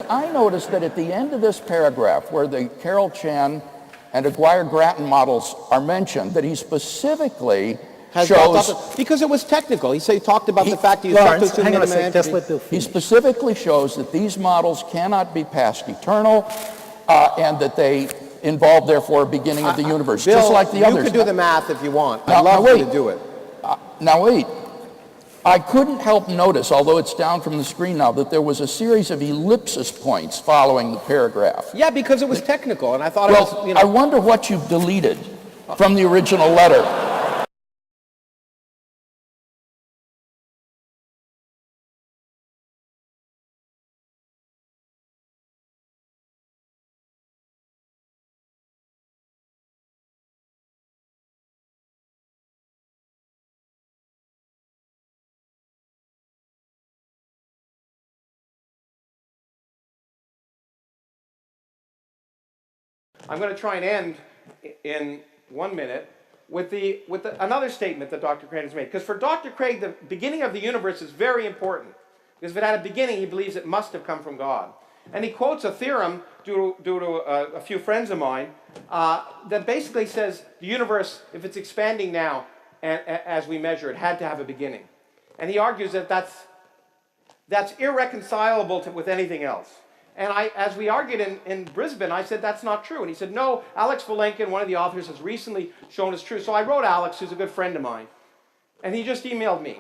I noticed that at the end of this paragraph, where the Carroll Chen and Aguirre Gratton models are mentioned, that he specifically shows... Because it was technical. He talked about the fact that you Lawrence, hang on a second, just let Bill He finish. specifically shows that these models cannot be past eternal, and that they involve, therefore, a beginning of the universe, Bill, just like the others. You can do the math if you want. Now, I'd love wait. you to do it. Now wait, I couldn't help notice, although it's down from the screen now, that there was a series of ellipsis points following the paragraph. Yeah, because it was technical, and I thought Well, it was, you know... I wonder what you've deleted from the original letter. I'm going to try and end in 1 minute with another statement that Dr. Craig has made. Because for Dr. Craig, the beginning of the universe is very important. Because if it had a beginning, he believes it must have come from God. And he quotes a theorem due to a few friends of mine that basically says the universe, if it's expanding now, as we measure it, had to have a beginning. And he argues that that's irreconcilable with anything else. And as we argued in Brisbane, I said that's not true. And he said, no, Alex Vilenkin, one of the authors, has recently shown it's true. So I wrote Alex, who's a good friend of mine, and he just emailed me.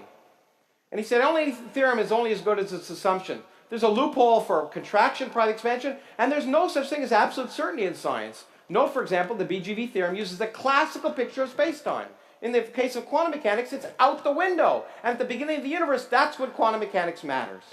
And he said, only theorem is only as good as its assumption. There's a loophole for contraction, product expansion, and there's no such thing as absolute certainty in science. Note, for example, the BGV theorem uses the classical picture of space-time. In the case of quantum mechanics, it's out the window. And at the beginning of the universe, that's when quantum mechanics matters.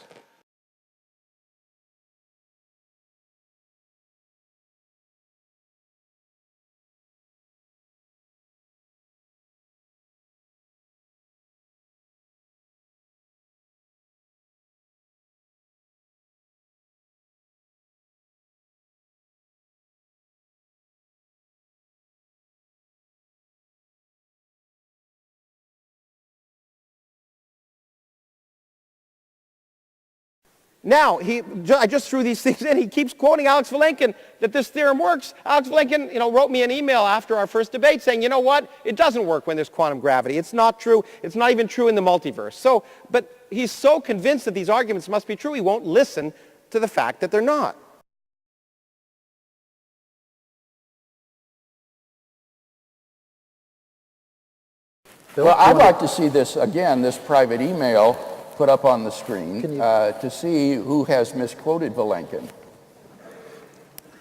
Now, I just threw these things in. He keeps quoting Alex Vilenkin that this theorem works. Alex Vilenkin, wrote me an email after our first debate saying, you know what? It doesn't work when there's quantum gravity. It's not true. It's not even true in the multiverse. But he's so convinced that these arguments must be true, he won't listen to the fact that they're not. Well, I'd like to see this, again, this private email put up on the screen to see who has misquoted Vilenkin.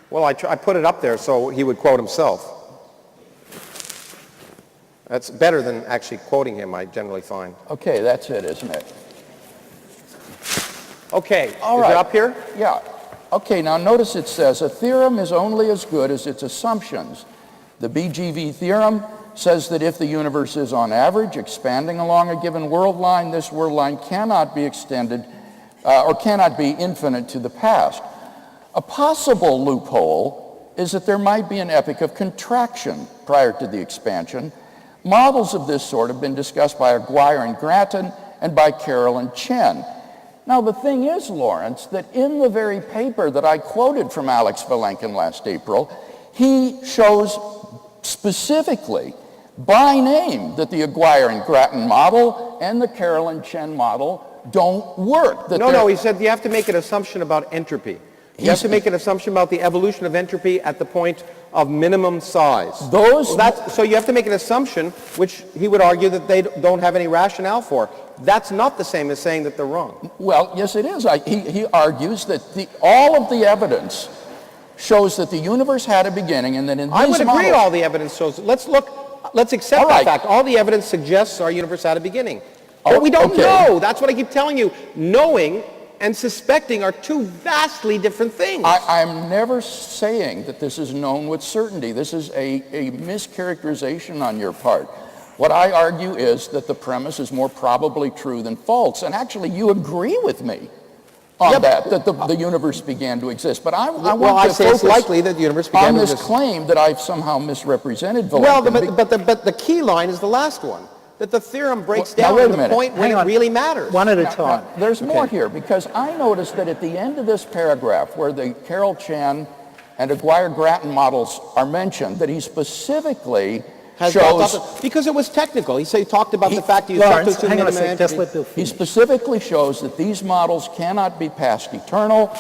Well, I put it up there so he would quote himself. That's better than actually quoting him, I generally find. Okay, that's it, isn't it? Okay, all is right. it up here? Yeah. Okay, now notice it says, a theorem is only as good as its assumptions. The BGV theorem says that if the universe is on average expanding along a given world line, this world line cannot be extended or cannot be infinite to the past. A possible loophole is that there might be an epoch of contraction prior to the expansion. Models of this sort have been discussed by Aguirre and Gratton and by Carroll and Chen. Now the thing is, Lawrence, that in the very paper that I quoted from Alex Vilenkin last April, he shows specifically by name that the Aguirre and Gratton model and the Carroll and Chen model don't work. No, he said you have to make an assumption about entropy. You have to make an assumption about the evolution of entropy at the point of minimum size. So you have to make an assumption, which he would argue that they don't have any rationale for. That's not the same as saying that they're wrong. Well, yes, it is. He argues that all of the evidence shows that the universe had a beginning, and that in these I would agree models, all the evidence shows. Let's accept that fact. All the evidence suggests our universe had a beginning. But we don't know. That's what I keep telling you. Knowing and suspecting are two vastly different things. I'm never saying that this is known with certainty. This is a mischaracterization on your part. What I argue is that the premise is more probably true than false. And actually, you agree with me on that the universe began to exist. But I want to say it's likely that the universe began to exist. On this claim that I've somehow misrepresented Vilenkin. Well, but the key line is the last one. that the theorem breaks Now, down wait to a the minute. point when Hang it on. really matters. One at a Now, time. there's more Okay. here, because I noticed that at the end of this paragraph, where the Carroll Chen and Aguirre Gratton models are mentioned, that he specifically Has brought shows, up because it was technical. He talked about the fact that you Lawrence, start to assume hang on a minimum sec. Just entropy. let Bill he finish. specifically shows that these models cannot be past eternal,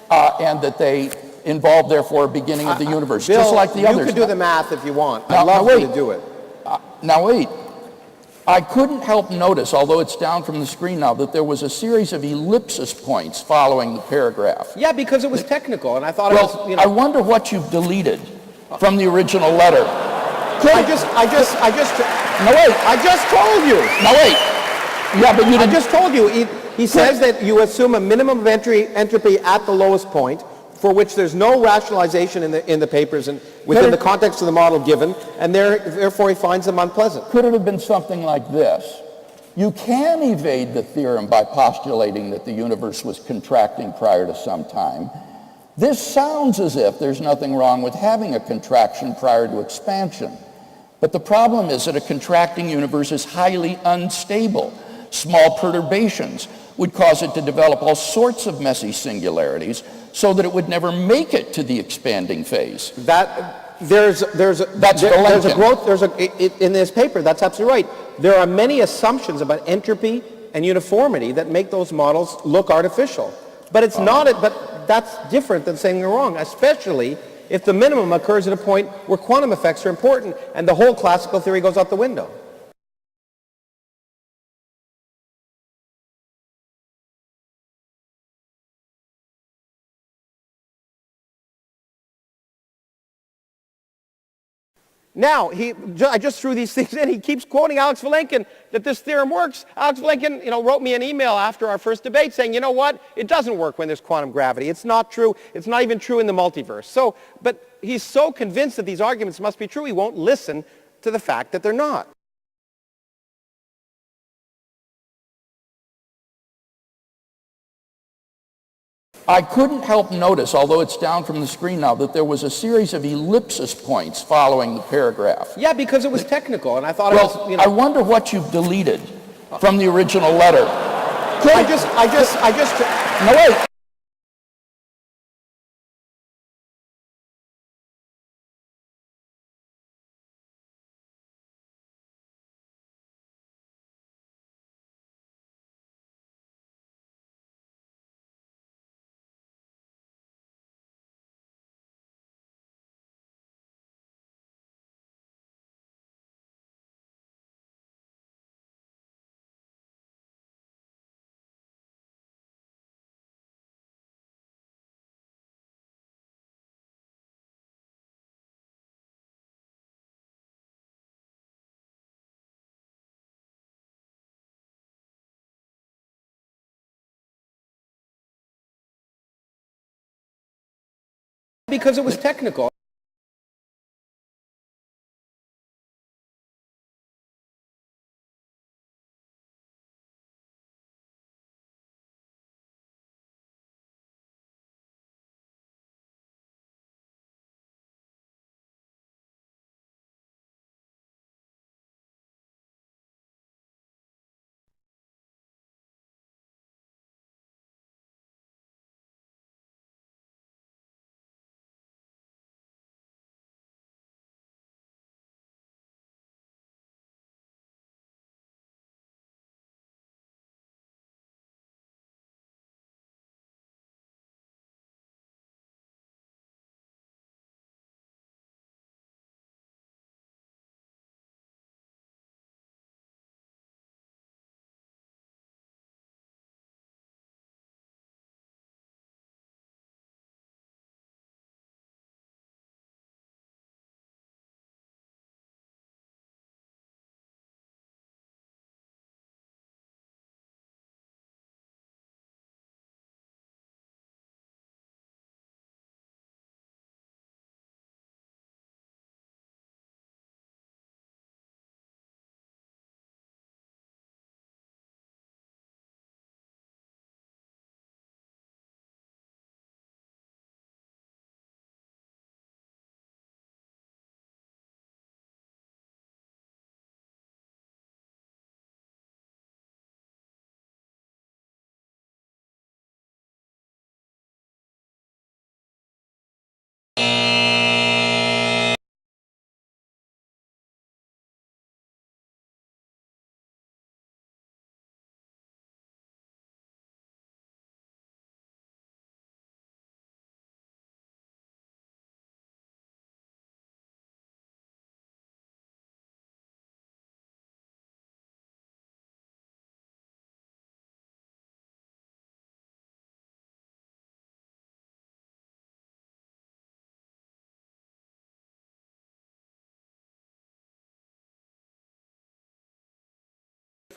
and that they involve, therefore, a beginning of the universe, Bill, just like the others. you could do the math if you want. Now- I'd love now you wait. to do it. Now wait, I couldn't help notice, although it's down from the screen now, that there was a series of ellipsis points following the paragraph. Yeah, because it was technical, and I thought it Well, was, I wonder what you've deleted from the original letter. I just, No wait, I just told you. no wait. Yeah, but you I didn't. just told you. He says that you assume a minimum of entropy at the lowest point, for which there's no rationalization in the papers and within the context of the model given, and therefore he finds them unpleasant. Could it have been something like this? You can evade the theorem by postulating that the universe was contracting prior to some time. This sounds as if there's nothing wrong with having a contraction prior to expansion. But the problem is that a contracting universe is highly unstable. Small perturbations would cause it to develop all sorts of messy singularities, so that it would never make it to the expanding phase. There's a growth, in this paper, that's absolutely right. There are many assumptions about entropy and uniformity that make those models look artificial. But it's not, but that's different than saying they're wrong, especially if the minimum occurs at a point where quantum effects are important and the whole classical theory goes out the window. Now, I just threw these things in. He keeps quoting Alex Vilenkin that this theorem works. Alex Vilenkin, wrote me an email after our first debate saying, you know what? It doesn't work when there's quantum gravity. It's not true. It's not even true in the multiverse. But he's so convinced that these arguments must be true, he won't listen to the fact that they're not. I couldn't help notice, although it's down from the screen now, that there was a series of ellipsis points following the paragraph. Yeah, because it was technical, and I thought Well, it was, I wonder what you've deleted from the original letter. No wait. because it was technical.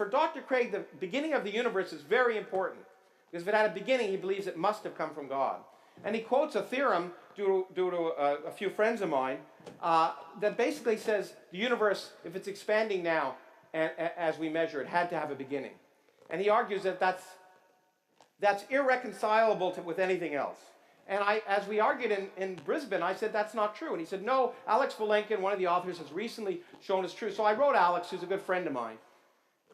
for Dr. Craig, the beginning of the universe is very important. Because if it had a beginning, he believes it must have come from God. And he quotes a theorem due to a few friends of mine that basically says the universe, if it's expanding now as we measure it, had to have a beginning. And he argues that that's irreconcilable with anything else. And as we argued in Brisbane, I said that's not true. And he said, no, Alex Vilenkin, one of the authors, has recently shown it's true. So I wrote Alex, who's a good friend of mine,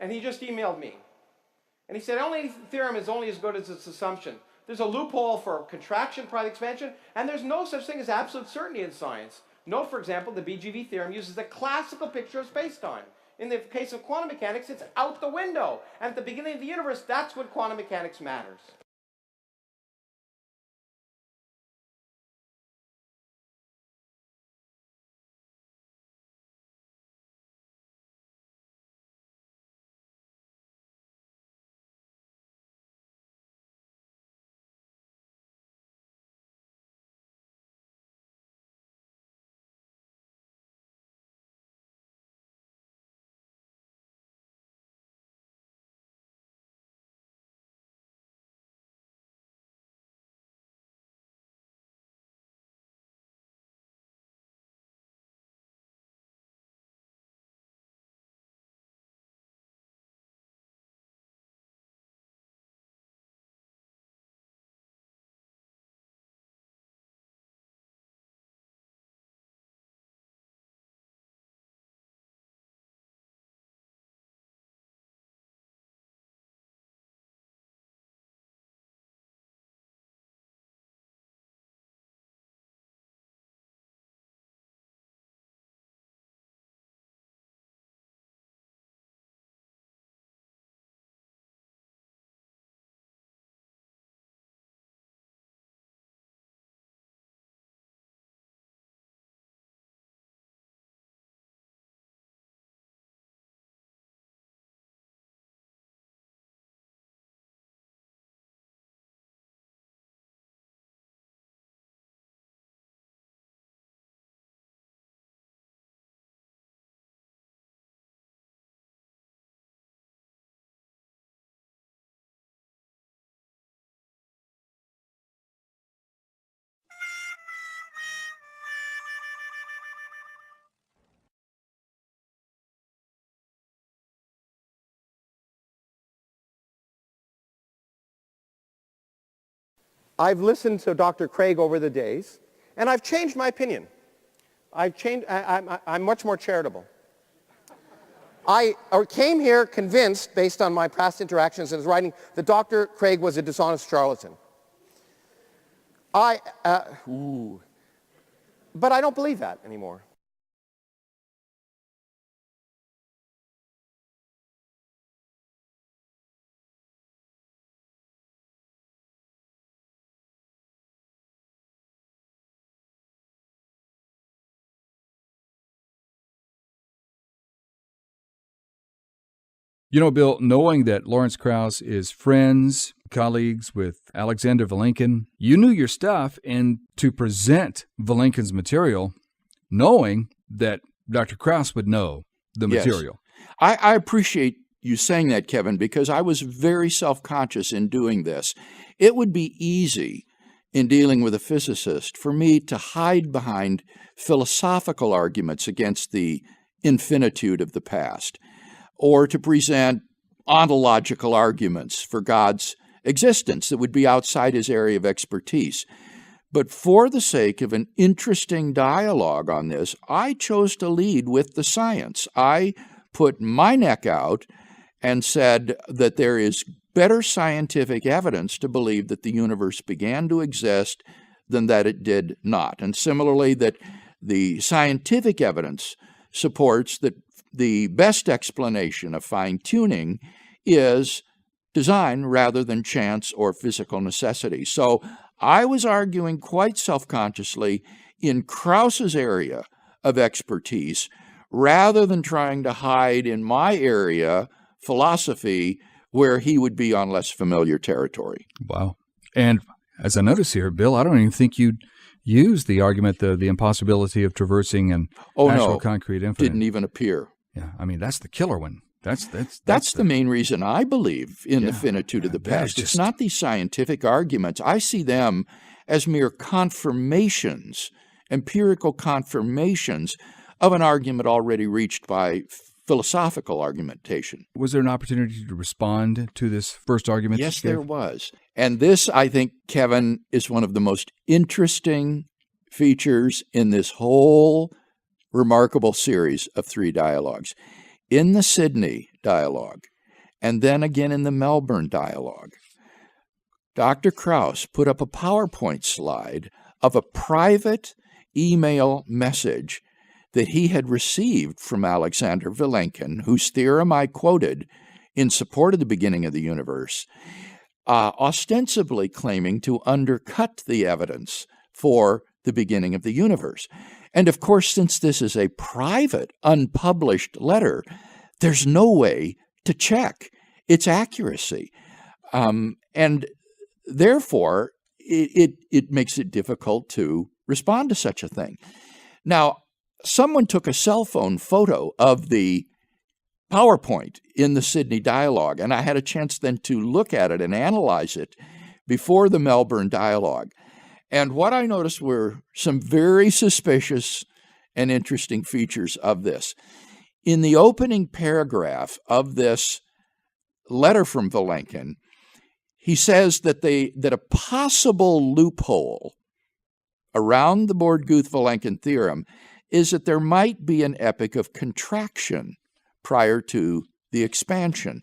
and he just emailed me. And he said, only theorem is only as good as its assumption. There's a loophole for contraction, product expansion, and there's no such thing as absolute certainty in science. Note, for example, the BGV theorem uses the classical picture of space-time. In the case of quantum mechanics, it's out the window. And at the beginning of the universe, that's when quantum mechanics matters. I've listened to Dr. Craig over the days, and I've changed my opinion. I'm much more charitable. I came here convinced, based on my past interactions and his writing, that Dr. Craig was a dishonest charlatan. But I don't believe that anymore. You know, Bill, knowing that Lawrence Krauss is friends, colleagues with Alexander Vilenkin, you knew your stuff, and to present Vilenkin's material, knowing that Dr. Krauss would know the material. Yes. I appreciate you saying that, Kevin, because I was very self-conscious in doing this. It would be easy in dealing with a physicist for me to hide behind philosophical arguments against the infinitude of the past, or to present ontological arguments for God's existence that would be outside his area of expertise. But for the sake of an interesting dialogue on this, I chose to lead with the science. I put my neck out and said that there is better scientific evidence to believe that the universe began to exist than that it did not. And similarly, that the scientific evidence supports that the best explanation of fine-tuning is design rather than chance or physical necessity. So I was arguing quite self-consciously in Krauss's area of expertise rather than trying to hide in my area, philosophy, where he would be on less familiar territory. Wow. And as I notice here, Bill, I don't even think you'd use the argument, the impossibility of traversing an actual concrete infinite. Didn't even appear. Yeah, I mean, that's the killer one. That's the main reason I believe in the finitude of the past. It's not these scientific arguments. I see them as mere confirmations, empirical confirmations of an argument already reached by philosophical argumentation. Was there an opportunity to respond to this first argument? Yes, there was. And this, I think, Kevin, is one of the most interesting features in this whole remarkable series of 3 dialogues. In the Sydney dialogue, and then again in the Melbourne dialogue, Dr. Krauss put up a PowerPoint slide of a private email message that he had received from Alexander Vilenkin, whose theorem I quoted in support of the beginning of the universe, ostensibly claiming to undercut the evidence for the beginning of the universe. And of course, since this is a private, unpublished letter, there's no way to check its accuracy. And therefore, it makes it difficult to respond to such a thing. Now, someone took a cell phone photo of the PowerPoint in the Sydney dialogue, and I had a chance then to look at it and analyze it before the Melbourne dialogue. And what I noticed were some very suspicious and interesting features of this. In the opening paragraph of this letter from Vilenkin, he says that a possible loophole around the Borde-Guth-Vilenkin theorem is that there might be an epoch of contraction prior to the expansion.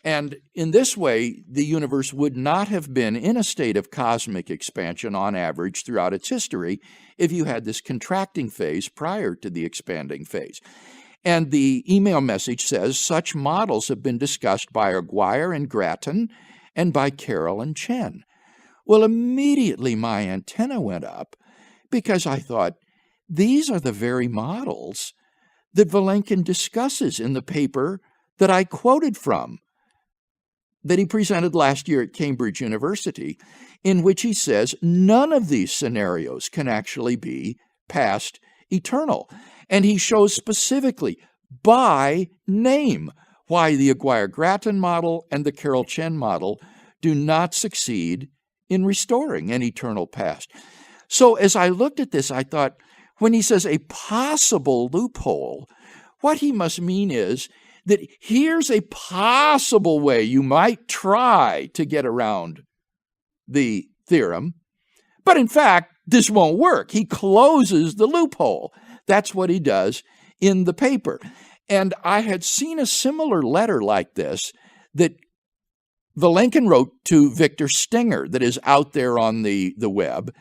And in this way, the universe would not have been in a state of cosmic expansion on average throughout its history if you had this contracting phase prior to the expanding phase. And the email message says such models have been discussed by Aguirre and Gratton and by Carroll and Chen. Well, immediately my antenna went up because I thought, these are the very models that Vilenkin discusses in the paper that I quoted from, that he presented last year at Cambridge University, in which he says none of these scenarios can actually be past eternal. And he shows specifically by name why the Aguirre Gratton model and the Carroll Chen model do not succeed in restoring an eternal past. So as I looked at this, I thought, when he says a possible loophole, what he must mean is that here's a possible way you might try to get around the theorem, but in fact, this won't work. He closes the loophole. That's what he does in the paper. And I had seen a similar letter like this that Vilenkin wrote to Victor Stenger that is out there on the web,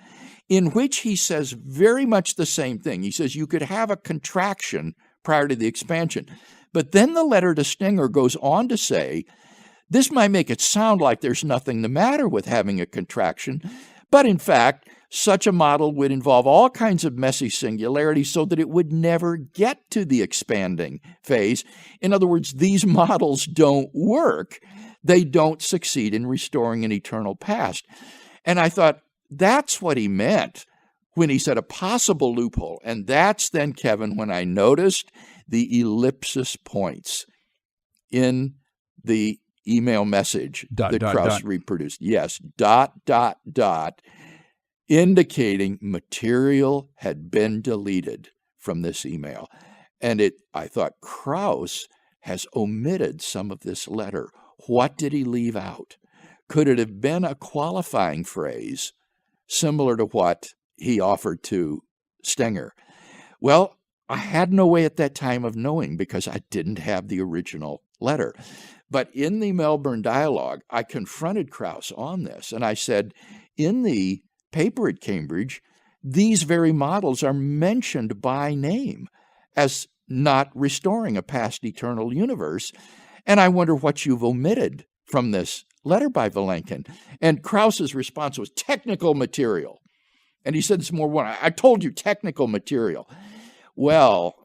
in which he says very much the same thing. He says you could have a contraction prior to the expansion. But then the letter to Stenger goes on to say, this might make it sound like there's nothing the matter with having a contraction, but in fact, such a model would involve all kinds of messy singularities so that it would never get to the expanding phase. In other words, these models don't work. They don't succeed in restoring an eternal past. And I thought, that's what he meant when he said a possible loophole. And that's then, Kevin, when I noticed the ellipsis points in the email message that Krauss reproduced. Yes, ... indicating material had been deleted from this email. And I thought, Krauss has omitted some of this letter. What did he leave out? Could it have been a qualifying phrase similar to what he offered to Stenger? Well, I had no way at that time of knowing because I didn't have the original letter. But in the Melbourne dialogue, I confronted Krauss on this, and I said, in the paper at Cambridge, these very models are mentioned by name as not restoring a past eternal universe, and I wonder what you've omitted from this letter by Vilenkin. And Krauss's response was technical material. And he said this more one. I told you technical material. Well,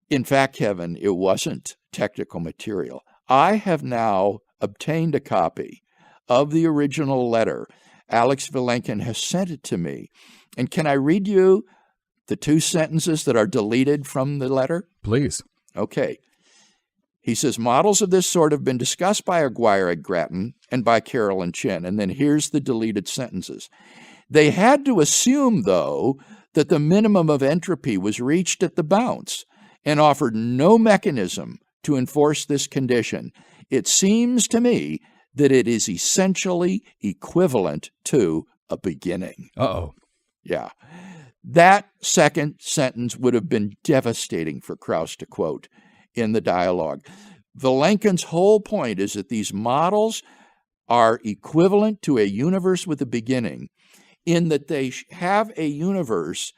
in fact, Kevin, it wasn't technical material. I have now obtained a copy of the original letter. Alex Vilenkin has sent it to me. And can I read you the 2 sentences that are deleted from the letter? Please. Okay. He says, models of this sort have been discussed by Aguirre Gratton and by Carroll Chen. And then here's the deleted sentences. They had to assume, though, that the minimum of entropy was reached at the bounce and offered no mechanism to enforce this condition. It seems to me that it is essentially equivalent to a beginning. Uh-oh. Yeah. That second sentence would have been devastating for Krauss to quote in the dialogue. Vilenkin's whole point is that these models are equivalent to a universe with a beginning, in that they have a universe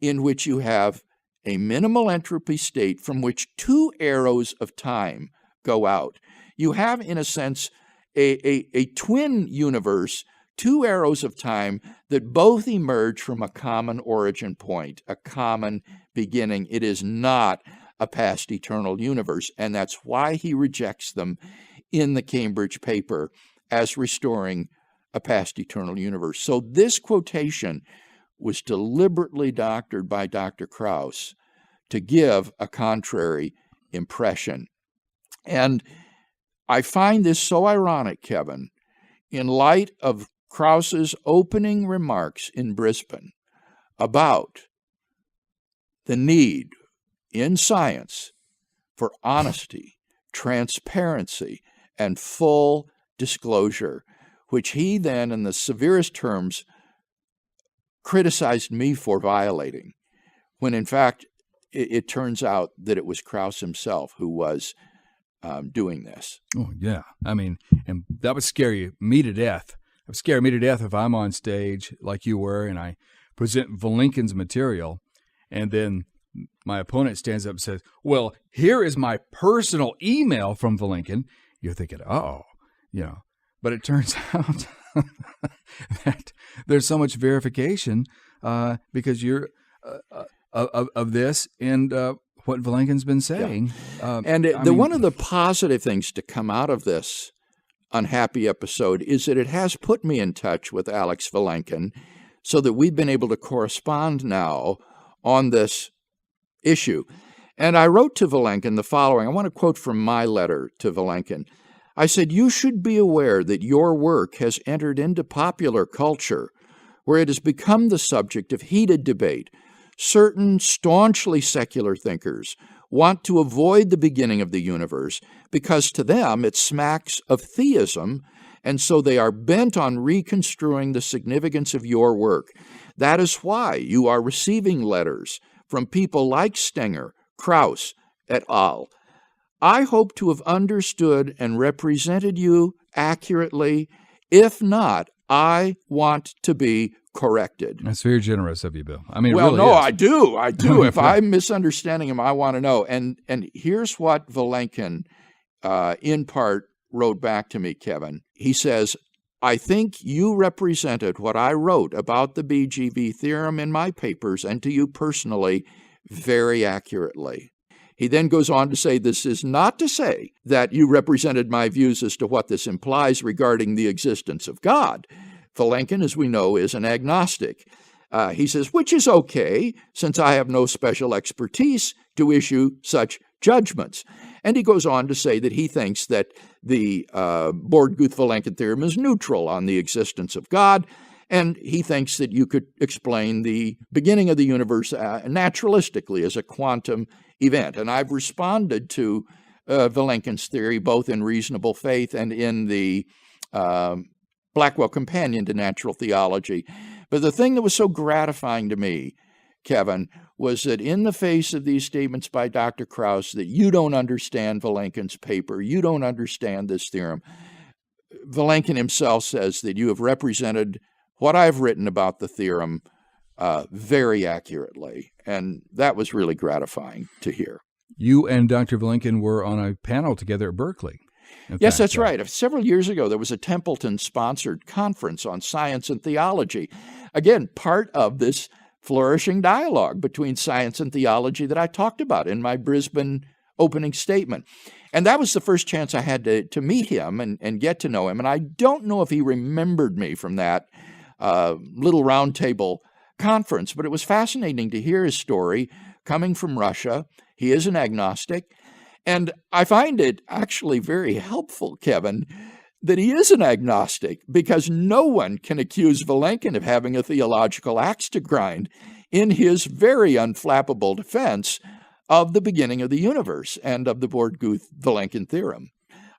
in which you have a minimal entropy state from which two arrows of time go out. You have, in a sense, a twin universe, two arrows of time that both emerge from a common origin point, a common beginning. It is not a past eternal universe, and that's why he rejects them in the Cambridge paper as restoring a past eternal universe. So this quotation was deliberately doctored by Dr. Krauss to give a contrary impression. And I find this so ironic, Kevin, in light of Krauss's opening remarks in Brisbane about the need in science for honesty, transparency, and full disclosure, which he then, in the severest terms, criticized me for violating, when in fact it turns out that it was Krauss himself who was doing this. Oh, yeah. I mean, and that would scare me to death. It would scare me to death if I'm on stage like you were and I present Vilenkin's material, and then my opponent stands up and says, well, here is my personal email from Vilenkin. You're thinking, but it turns out that there's so much verification because you're of this and what Vilenkin's been saying. Yeah. One of the positive things to come out of this unhappy episode is that it has put me in touch with Alex Vilenkin so that we've been able to correspond now on this issue. And I wrote to Vilenkin the following. I want to quote from my letter to Vilenkin. I said, you should be aware that your work has entered into popular culture where it has become the subject of heated debate. Certain staunchly secular thinkers want to avoid the beginning of the universe because to them it smacks of theism, and so they are bent on reconstruing the significance of your work. That is why you are receiving letters from people like Stenger, Krauss, et al. I hope to have understood and represented you accurately. If not, I want to be corrected. That's very generous of you, Bill. I mean, well, it really is. I do. If I'm misunderstanding him, I want to know. And here's what Vilenkin, in part, wrote back to me, Kevin. He says, I think you represented what I wrote about the BGV theorem in my papers and to you personally very accurately. He then goes on to say, this is not to say that you represented my views as to what this implies regarding the existence of God. Vilenkin, as we know, is an agnostic. He says, which is okay, since I have no special expertise to issue such judgments. And he goes on to say that he thinks that the Borde-Guth-Vilenkin theorem is neutral on the existence of God, and he thinks that you could explain the beginning of the universe naturalistically as a quantum event. And I've responded to Vilenkin's theory both in Reasonable Faith and in the Blackwell Companion to Natural Theology. But the thing that was so gratifying to me, Kevin, was that in the face of these statements by Dr. Krauss that you don't understand Vilenkin's paper, you don't understand this theorem, Vilenkin himself says that you have represented what I've written about the theorem very accurately. And that was really gratifying to hear. You and Dr. Vilenkin were on a panel together at Berkeley. Yes, that's right. Several years ago, there was a Templeton-sponsored conference on science and theology. Again, part of this flourishing dialogue between science and theology that I talked about in my Brisbane opening statement. And that was the first chance I had to meet him and get to know him. And I don't know if he remembered me from that little roundtable conference, but it was fascinating to hear his story coming from Russia. He is an agnostic. And I find it actually very helpful, Kevin, that he is an agnostic, because no one can accuse Vilenkin of having a theological axe to grind in his very unflappable defense of the beginning of the universe and of the Borguth-Vilenkin theorem.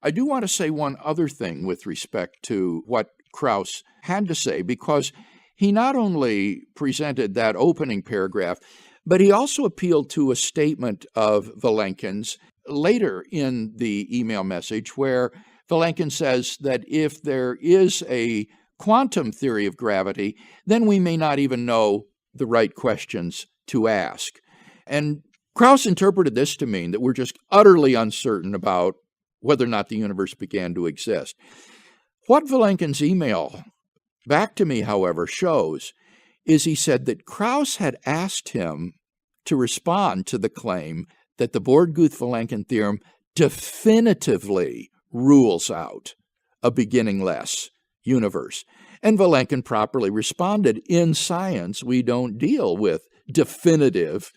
I do want to say one other thing with respect to what Krauss had to say, because he not only presented that opening paragraph, but he also appealed to a statement of Vilenkin's later in the email message, where Vilenkin says that if there is a quantum theory of gravity, then we may not even know the right questions to ask. And Krauss interpreted this to mean that we're just utterly uncertain about whether or not the universe began to exist. What Vilenkin's email back to me, however, shows is he said that Krauss had asked him to respond to the claim that the Borguth-Vilenkin theorem definitively rules out a beginningless universe. And Vilenkin properly responded, in science, we don't deal with definitive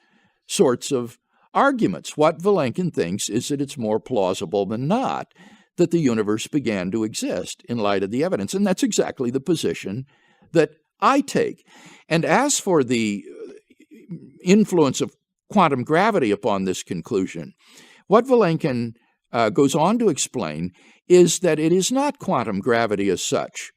sorts of arguments. What Vilenkin thinks is that it's more plausible than not that the universe began to exist in light of the evidence. And that's exactly the position that I take. And as for the influence of quantum gravity upon this conclusion, what Vilenkin goes on to explain is that it is not quantum gravity as such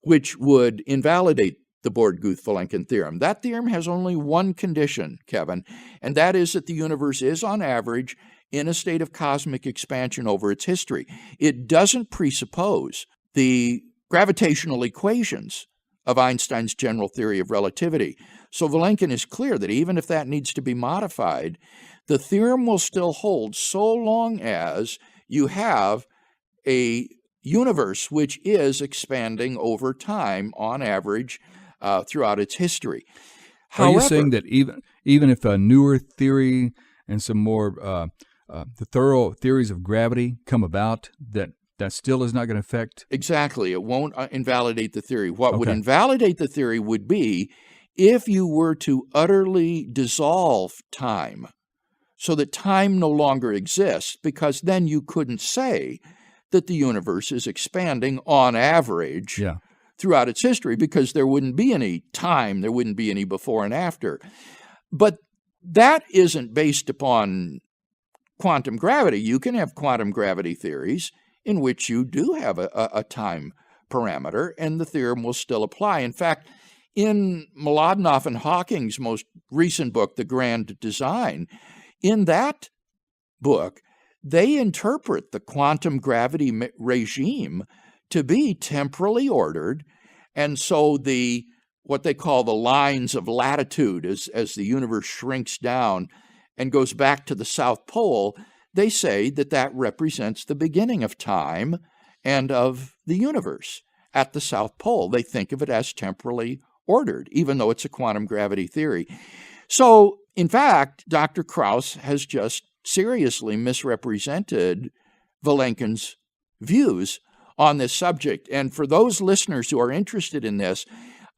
which would invalidate the Borguth-Vilenkin theorem. That theorem has only one condition, Kevin, and that is that the universe is, on average, in a state of cosmic expansion over its history. It doesn't presuppose the gravitational equations of Einstein's general theory of relativity. So Vilenkin is clear that even if that needs to be modified, the theorem will still hold so long as you have a universe which is expanding over time on average throughout its history. Are you saying that even if a newer theory and some more the thorough theories of gravity come about, that still is not going to affect? Exactly. It won't invalidate the theory. What would invalidate the theory would be if you were to utterly dissolve time so that time no longer exists, because then you couldn't say that the universe is expanding on average throughout its history, because there wouldn't be any time, there wouldn't be any before and after. But that isn't based upon quantum gravity. You can have quantum gravity theories in which you do have a time parameter, and the theorem will still apply. In fact, in Mlodinow and Hawking's most recent book, The Grand Design, in that book, they interpret the quantum gravity regime to be temporally ordered, and so what they call the lines of latitude as the universe shrinks down and goes back to the South Pole, they say that represents the beginning of time and of the universe at the South Pole. They think of it as temporally ordered, even though it's a quantum gravity theory. So, in fact, Dr. Krauss has just seriously misrepresented Vilenkin's views on this subject. And for those listeners who are interested in this,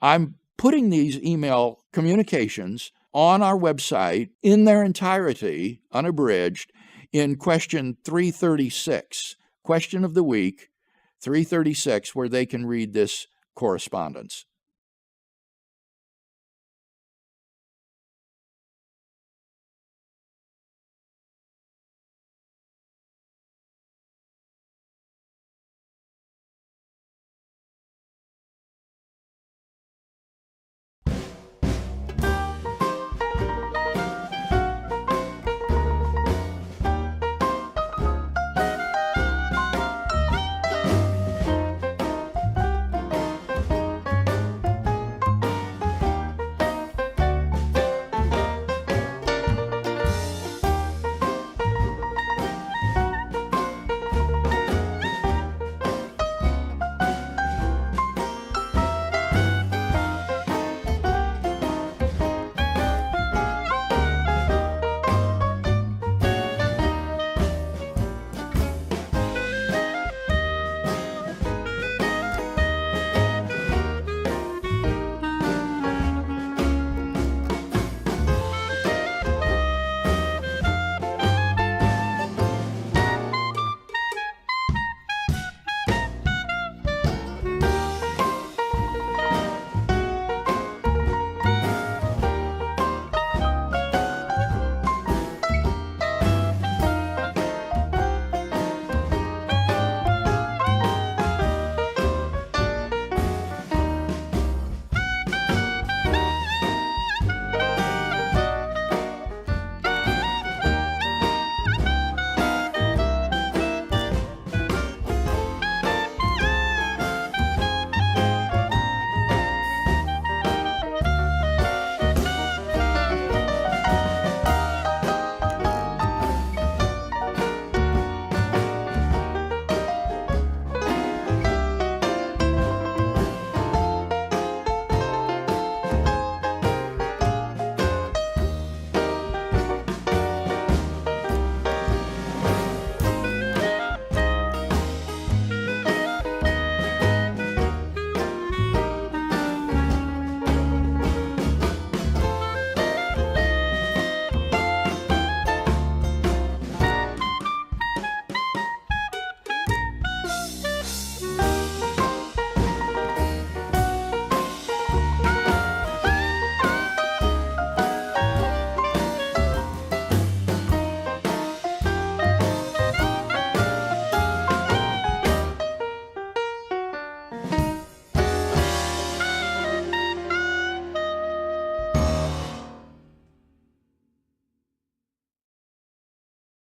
I'm putting these email communications on our website in their entirety, unabridged, in question 336, question of the week 336, where they can read this correspondence.